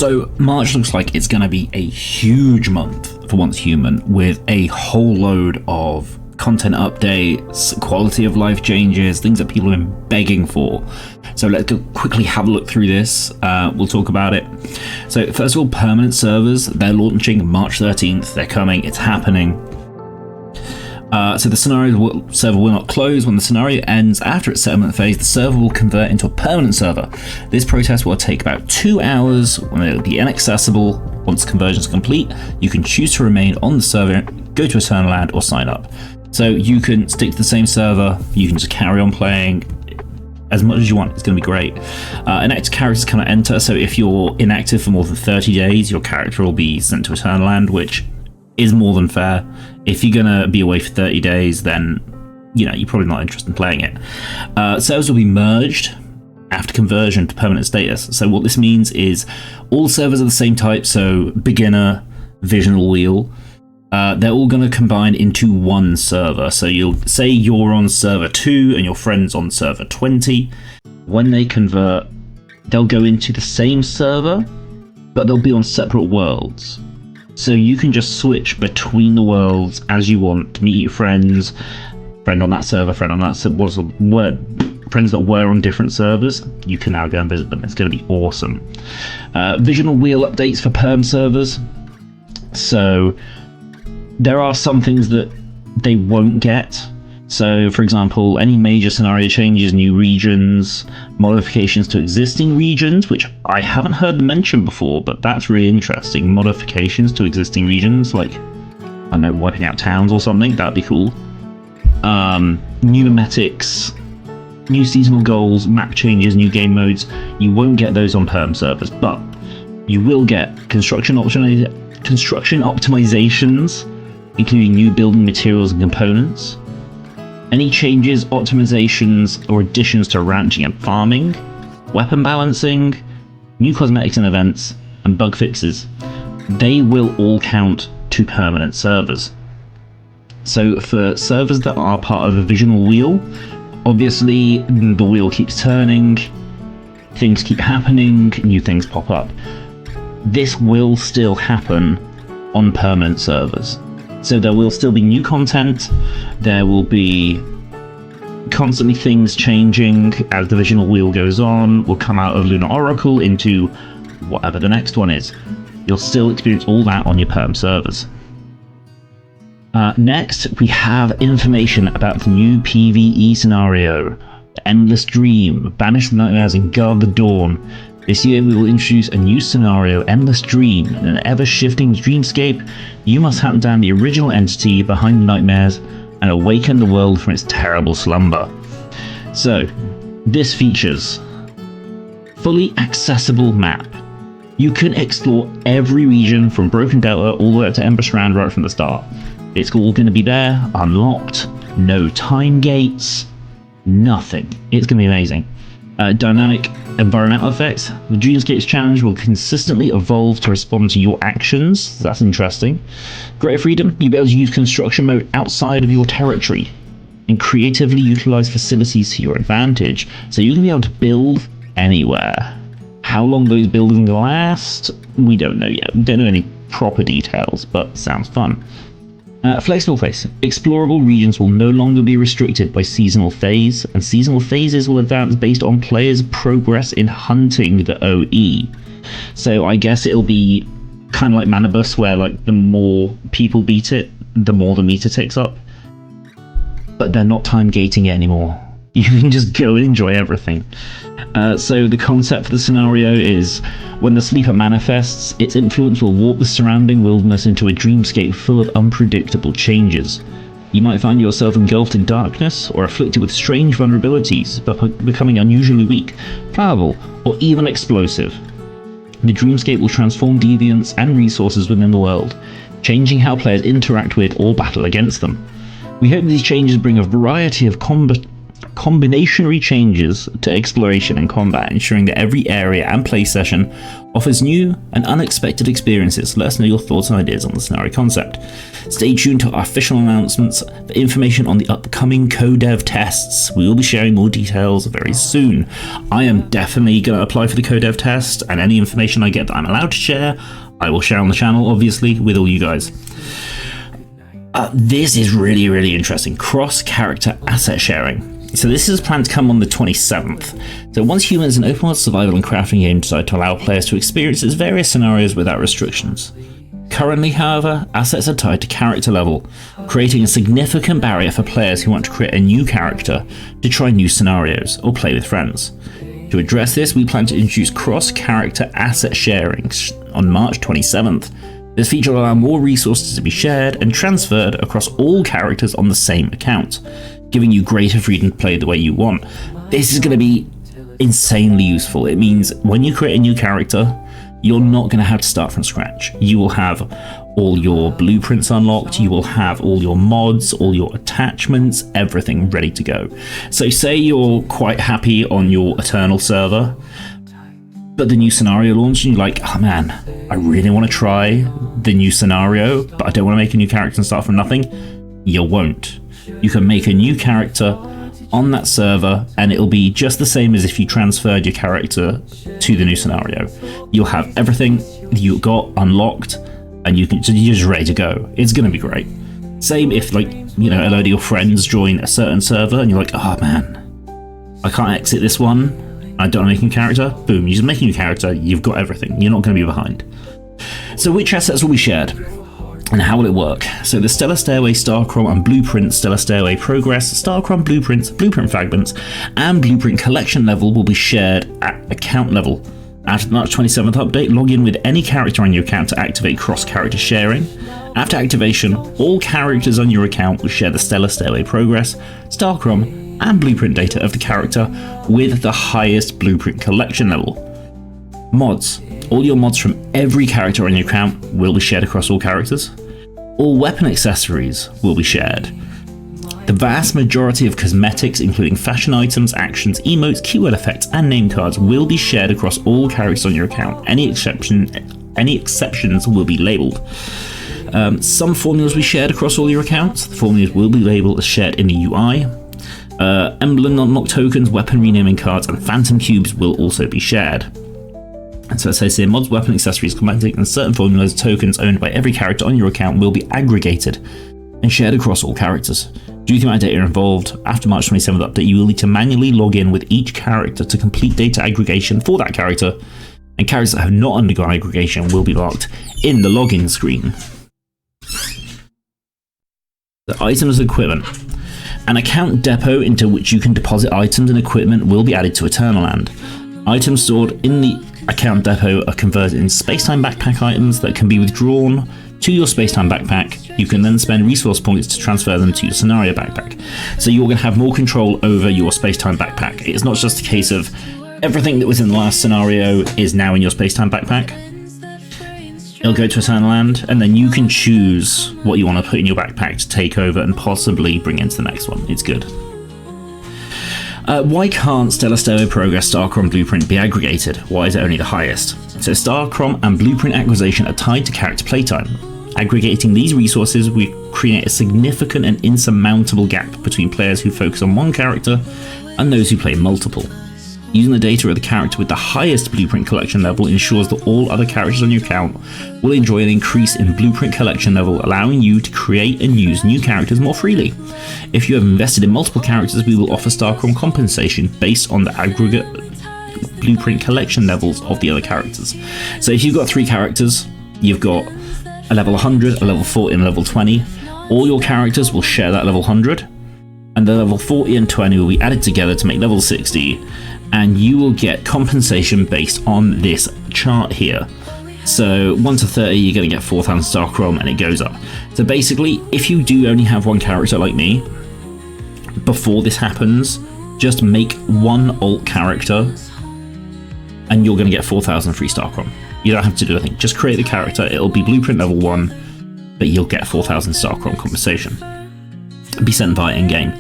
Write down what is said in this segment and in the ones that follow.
So March looks like it's going to be a huge month for Once Human, with a whole load of content updates, quality of life changes, things that people have been begging for. So let's go quickly have a look through this. We'll talk about it. So first of all, permanent servers, they're launching March 13th. They're coming, it's happening. So the server will not close when the scenario ends. After its settlement phase, the server will convert into a permanent server. This process will take about 2 hours when it will be inaccessible. Once conversion is complete, you can choose to remain on the server, go to Eternal or sign up. So you can stick to the same server, you can just carry on playing as much as you want. It's going to be great. Inactive characters cannot enter, so if you're inactive for more than 30 days, your character will be sent to Eternal, which is more than fair. If you're going to be away for 30 days, then you're probably not interested in playing it. Servers will be merged after conversion to permanent status. So what this means is all servers are the same type, so beginner, visional wheel. They're all going to combine into one server. So you'll say you're on server 2 and your friend's on server 20. When they convert, they'll go into the same server, but they'll be on separate worlds. So you can just switch between the worlds as you want to meet your friends. Friend on that server, friend on that server. Friends that were on different servers, you can now go and visit them. It's going to be awesome. Visional wheel updates for perm servers. So there are some things that they won't get. So, for example, any major scenario changes, new regions, modifications to existing regions, which I haven't heard mentioned before, but that's really interesting. Modifications to existing regions, like, I don't know, wiping out towns or something, that'd be cool. New memetics, new seasonal goals, map changes, new game modes. You won't get those on perm servers, but you will get construction optimizations, including new building materials and components. Any changes, optimizations, or additions to ranching and farming, weapon balancing, new cosmetics and events, and bug fixes, they will all count to permanent servers. So for servers that are part of a visional wheel, obviously the wheel keeps turning, things keep happening, new things pop up. This will still happen on permanent servers. So there will still be new content, there will be constantly things changing as the visional wheel goes on. We'll come out of Lunar Oracle into whatever the next one is. You'll still experience all that on your perm servers. Next, we have information about the new PvE scenario, the Endless Dream, Banish the Nightmares and Guard the Dawn. This year we will introduce a new scenario, Endless Dream. In an ever-shifting dreamscape, you must hunt down the original entity behind the nightmares and awaken the world from its terrible slumber. So, this features fully accessible map. You can explore every region from Broken Delta all the way up to Ember Strand right from the start. It's all going to be there, unlocked, no time gates, nothing. It's going to be amazing. Dynamic environmental effects. The Dreamscapes challenge will consistently evolve to respond to your actions. That's interesting. Greater freedom. You'll be able to use construction mode outside of your territory and creatively utilize facilities to your advantage. So you can be able to build anywhere. How long those buildings will last, we don't know yet. We don't know any proper details, but sounds fun. Flexible phase. Explorable regions will no longer be restricted by seasonal phase, and seasonal phases will advance based on players' progress in hunting the OE. So I guess it'll be kind of like Manibus, where like the more people beat it, the more the meter ticks up. But they're not time gating it anymore. You can just go and enjoy everything. So the concept for the scenario is, when the sleeper manifests, its influence will warp the surrounding wilderness into a dreamscape full of unpredictable changes. You might find yourself engulfed in darkness, or afflicted with strange vulnerabilities, becoming unusually weak, flammable, or even explosive. The dreamscape will transform deviants and resources within the world, changing how players interact with or battle against them. We hope these changes bring a variety of combinationary changes to exploration and combat, ensuring that every area and play session offers new and unexpected experiences. Let us know your thoughts and ideas on the scenario concept. Stay tuned to our official announcements for information on the upcoming co-dev tests. We will be sharing more details very soon. I am definitely going to apply for the co-dev test, and any information I get that I'm allowed to share, I will share on the channel, obviously, with all you guys. This is really, really interesting. Cross-character asset sharing. So this is planned to come on the 27th. So once humans in open world survival and crafting game decide to allow players to experience its various scenarios without restrictions. Currently, however, assets are tied to character level, creating a significant barrier for players who want to create a new character to try new scenarios or play with friends. To address this, we plan to introduce cross-character asset sharing on March 27th. This feature will allow more resources to be shared and transferred across all characters on the same account, giving you greater freedom to play the way you want. This is going to be insanely useful. It means when you create a new character, you're not going to have to start from scratch. You will have all your blueprints unlocked, you will have all your mods, all your attachments, everything ready to go. So say you're quite happy on your Eternal server, but the new scenario launched and you're like, oh man, I really want to try the new scenario, but I don't want to make a new character and start from nothing. You won't. You can make a new character on that server and it'll be just the same as if you transferred your character to the new scenario. You'll have everything you got unlocked and you're just ready to go. It's going to be great. Same if, like, you know, a load of your friends join a certain server and you're like, oh man, I can't exit this one. I don't want to make a character. Boom, you just make a new character, you've got everything. You're not going to be behind. So which assets will be shared? And how will it work? So the Stellar Stairway, Starcrom and Blueprint, Stellar Stairway Progress, Starcrom Blueprints, Blueprint Fragments, and Blueprint Collection level will be shared at account level. After the March 27th update, log in with any character on your account to activate cross-character sharing. After activation, all characters on your account will share the Stellar Stairway Progress, Starcrom, and Blueprint data of the character with the highest Blueprint Collection level. Mods. All your mods from every character on your account will be shared across all characters. All weapon accessories will be shared. The vast majority of cosmetics, including fashion items, actions, emotes, keyword effects, and name cards, will be shared across all characters on your account. Any exceptions will be labeled. Some formulas will be shared across all your accounts. The formulas will be labeled as shared in the UI. Emblem unlock tokens, weapon renaming cards, and phantom cubes will also be shared. And so it says here, mods, weapon accessories, cosmetic, and certain formulas, tokens owned by every character on your account will be aggregated and shared across all characters. Due to the amount of data involved, after March 27th update, you will need to manually log in with each character to complete data aggregation for that character, and characters that have not undergone aggregation will be locked in the login screen. The items and equipment. An account depot into which you can deposit items and equipment will be added to Eternaland. Items stored in the account depot are converted into Spacetime Backpack items that can be withdrawn to your Spacetime Backpack. You can then spend resource points to transfer them to your Scenario Backpack. So you're going to have more control over your Spacetime Backpack. It's not just a case of everything that was in the last scenario is now in your Spacetime Backpack. It'll go to Eternaland, and then you can choose what you want to put in your backpack to take over and possibly bring into the next one. It's good. Why can't Stellar Stairway Progress, Starcrom, Blueprint be aggregated? Why is it only the highest? So Starcrom and Blueprint acquisition are tied to character playtime. Aggregating these resources will create a significant and insurmountable gap between players who focus on one character and those who play multiple. Using the data of the character with the highest Blueprint Collection level ensures that all other characters on your account will enjoy an increase in Blueprint Collection level, allowing you to create and use new characters more freely. If you have invested in multiple characters, we will offer Starcrom compensation based on the aggregate Blueprint Collection levels of the other characters. So if you've got 3 characters, you've got a level 100, a level 40, and a level 20, all your characters will share that level 100, and the level 40 and 20 will be added together to make level 60, and you will get compensation based on this chart here. So 1 to 30, you're going to get 4,000 Starcrom, and it goes up. So basically, if you do only have one character like me, before this happens, just make one alt character, and you're going to get 4,000 free Starcrom. You don't have to do anything. Just create the character. It'll be Blueprint level 1, but you'll get 4,000 Starcrom compensation. Be sent via in-game.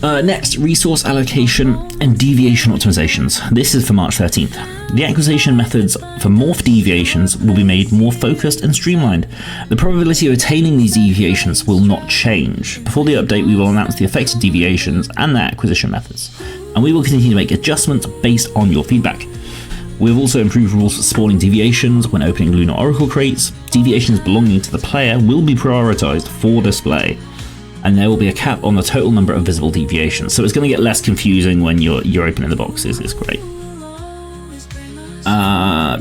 Next, resource allocation and deviation optimizations. This is for March 13th. The acquisition methods for morph deviations will be made more focused and streamlined. The probability of attaining these deviations will not change. Before the update, we will announce the affected deviations and their acquisition methods, and we will continue to make adjustments based on your feedback. We have also improved rules for spawning deviations when opening Lunar Oracle crates. Deviations belonging to the player will be prioritized for display, and there will be a cap on the total number of visible deviations, so it's going to get less confusing when you're opening the boxes. It's great.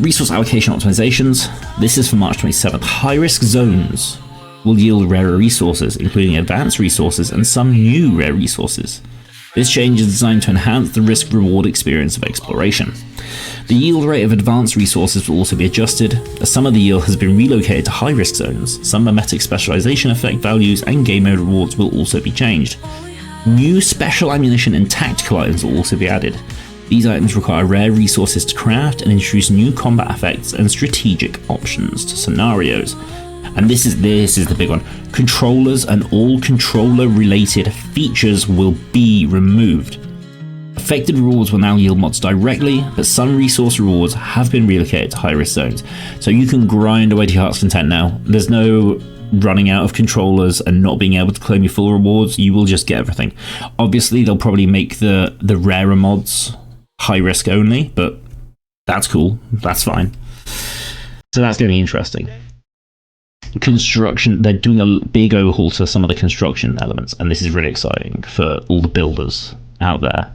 Resource allocation optimizations. This is for March 27th. High-risk zones will yield rarer resources, including advanced resources and some new rare resources. This change is designed to enhance the risk-reward experience of exploration. The yield rate of advanced resources will also be adjusted, as some of the yield has been relocated to high-risk zones. Some mimetic specialization effect values and game mode rewards will also be changed. New special ammunition and tactical items will also be added. These items require rare resources to craft and introduce new combat effects and strategic options to scenarios. And this is the big one. Controllers and all controller-related features will be removed. Affected rewards will now yield mods directly, but some resource rewards have been relocated to high-risk zones. So you can grind away to your heart's content now. There's no running out of controllers and not being able to claim your full rewards. You will just get everything. Obviously, they'll probably make the rarer mods high-risk only, but that's cool. That's fine. So that's going to be interesting. Construction, they're doing a big overhaul to some of the construction elements, and this is really exciting for all the builders out there.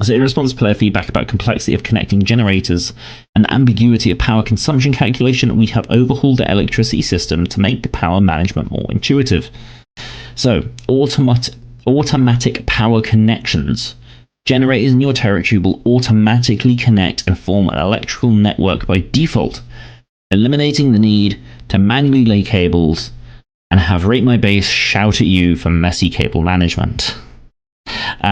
So in response to player feedback about complexity of connecting generators and ambiguity of power consumption calculation, we have overhauled the electricity system to make the power management more intuitive. So, automatic power connections. Generators in your territory will automatically connect and form an electrical network by default, eliminating the need to manually lay cables and have Rate My Base shout at you for messy cable management.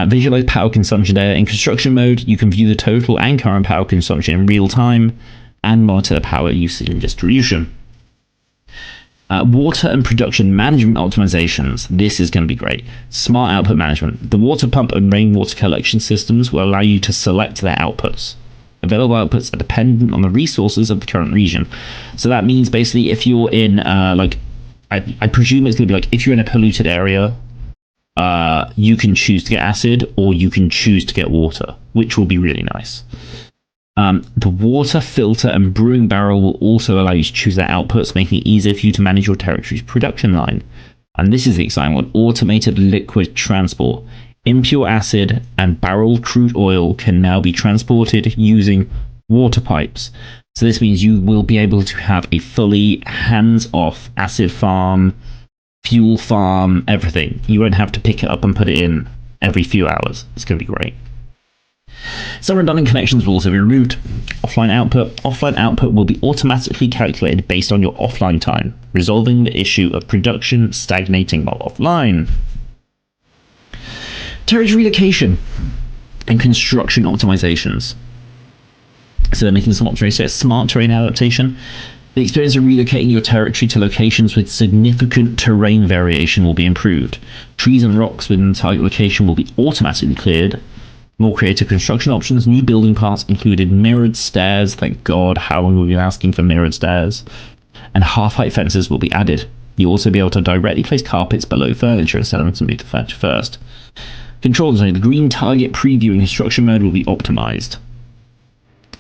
Visualize power consumption data. In construction mode, you can view the total and current power consumption in real time and monitor the power usage and distribution. Water and production management optimizations. This is going to be great. Smart output management. The water pump and rainwater collection systems will allow you to select their outputs. Available outputs are dependent on the resources of the current region. So that means basically if you're in, I presume it's going to be like if you're in a polluted area, you can choose to get acid or you can choose to get water, which will be really nice. The water filter and brewing barrel will also allow you to choose their outputs, making it easier for you to manage your territory's production line. And this is the exciting one. Automated liquid transport. Impure acid and barrel crude oil can now be transported using water pipes. So this means you will be able to have a fully hands-off acid farm, fuel farm, everything. You won't have to pick it up and put it in every few hours. It's going to be great. Some redundant connections will also be removed. Offline output will be automatically calculated based on your offline time, resolving the issue of production stagnating while offline. Territory relocation and construction optimizations. So they're making some optimizations. Smart terrain adaptation. The experience of relocating your territory to locations with significant terrain variation will be improved. Trees and rocks within the target location will be automatically cleared. More creative construction options. New building parts included mirrored stairs. Thank God, how long have we been asking for mirrored stairs? And half-height fences will be added. You'll also be able to directly place carpets below furniture instead of having to move the furniture first. Control design. The green target preview in construction mode will be optimized.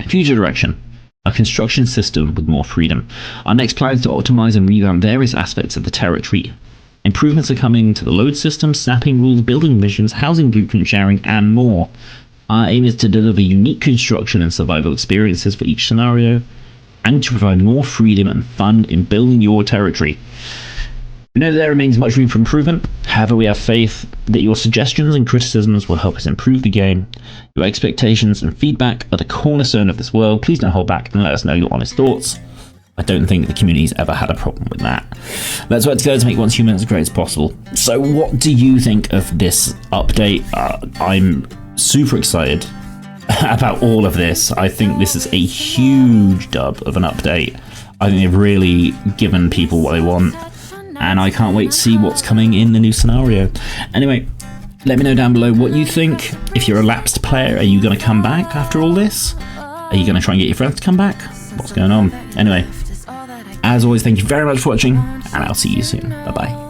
Future direction. A construction system with more freedom. Our next plan is to optimize and revamp various aspects of the territory. Improvements are coming to the load system, snapping rules, building missions, housing blueprint sharing, and more. Our aim is to deliver unique construction and survival experiences for each scenario, and to provide more freedom and fun in building your territory. We know that there remains much room for improvement. However, we have faith that your suggestions and criticisms will help us improve the game. Your expectations and feedback are the cornerstone of this world. Please don't hold back and let us know your honest thoughts. I don't think the community's ever had a problem with that. Let's work together to make Once Human as great as possible. So what do you think of this update? I'm super excited about all of this. I think this is a huge dub of an update. I think they've really given people what they want, and I can't wait to see what's coming in the new scenario. Anyway, Let me know down below what you think. If you're a lapsed player, are you going to come back after all this? Are you going to try and get your friends to come back? What's going on? Anyway, as always, thank you very much for watching, and I'll see you soon. Bye-bye.